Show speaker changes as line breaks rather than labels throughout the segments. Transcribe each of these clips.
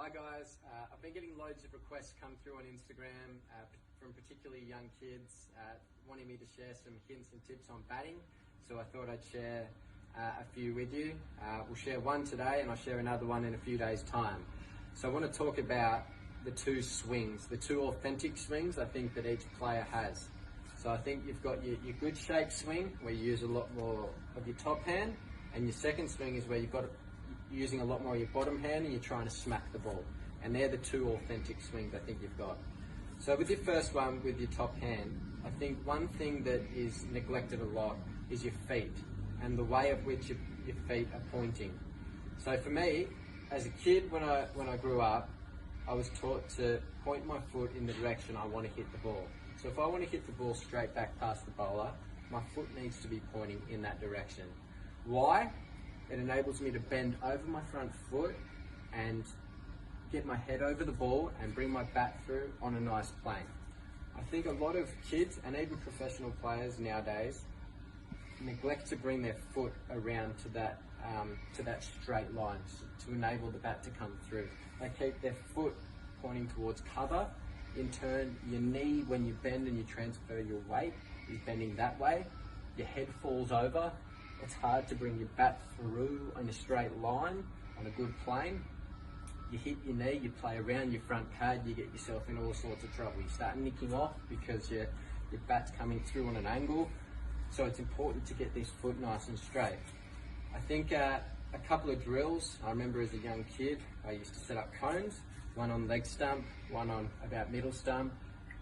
Hi guys, I've been getting loads of requests come through on Instagram from particularly young kids wanting me to share some hints and tips on batting. So I thought I'd share a few with you. We'll share one today and I'll share another one in a few days' time. So I want to talk about the two swings, the two authentic swings I think that each player has. So I think you've got your good shape swing where you use a lot more of your top hand, and your second swing is where you've got using a lot more of your bottom hand and you're trying to smack the ball. And they're the two authentic swings I think you've got. So with your first one, with your top hand, I think one thing that is neglected a lot is your feet and the way of which your feet are pointing. So for me, as a kid when I grew up, I was taught to point my foot in the direction I want to hit the ball. So if I want to hit the ball straight back past the bowler, my foot needs to be pointing in that direction. Why? It enables me to bend over my front foot and get my head over the ball and bring my bat through on a nice plane. I think a lot of kids and even professional players nowadays neglect to bring their foot around to that straight line to enable the bat to come through. They keep their foot pointing towards cover. In turn, your knee, when you bend and you transfer your weight, is bending that way. Your head falls over. It's hard to bring your bat through in a straight line on a good plane. You hit your knee, you play around your front pad, you get yourself in all sorts of trouble. You start nicking off because your bat's coming through on an angle. So it's important to get this foot nice and straight. I think a couple of drills, I remember as a young kid, I used to set up cones, one on leg stump, one on about middle stump,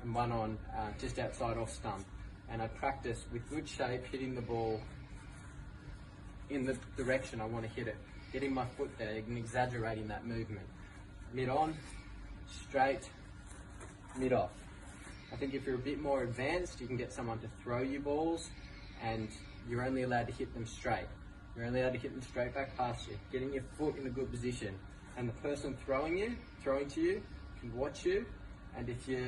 and one on just outside off stump. And I practice with good shape, hitting the ball in the direction I want to hit it, getting my foot there and exaggerating that movement. Mid on, straight, mid off. I think if you're a bit more advanced, you can get someone to throw you balls and you're only allowed to hit them straight. You're only allowed to hit them straight back past you, getting your foot in a good position. And the person throwing to you can watch you, and if your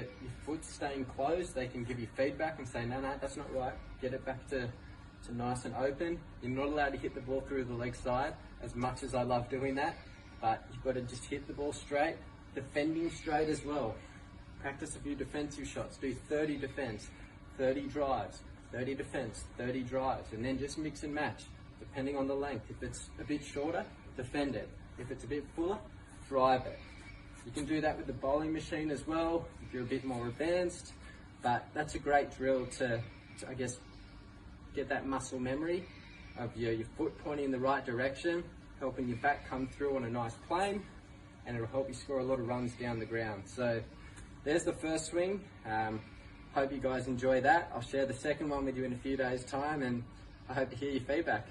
foot's staying closed, they can give you feedback and say, no, that's not right, get it back to nice and open. You're not allowed to hit the ball through the leg side, as much as I love doing that, but you've got to just hit the ball straight, defending straight as well. Practice a few defensive shots, do 30 defense, 30 drives, 30 defense, 30 drives, and then just mix and match, depending on the length. If it's a bit shorter, defend it. If it's a bit fuller, drive it. You can do that with the bowling machine as well, if you're a bit more advanced, but that's a great drill to I guess, get that muscle memory of your foot pointing in the right direction, helping your bat come through on a nice plane, and it'll help you score a lot of runs down the ground. So there's the first swing. Hope you guys enjoy that. I'll share the second one with you in a few days' time, and I hope to hear your feedback.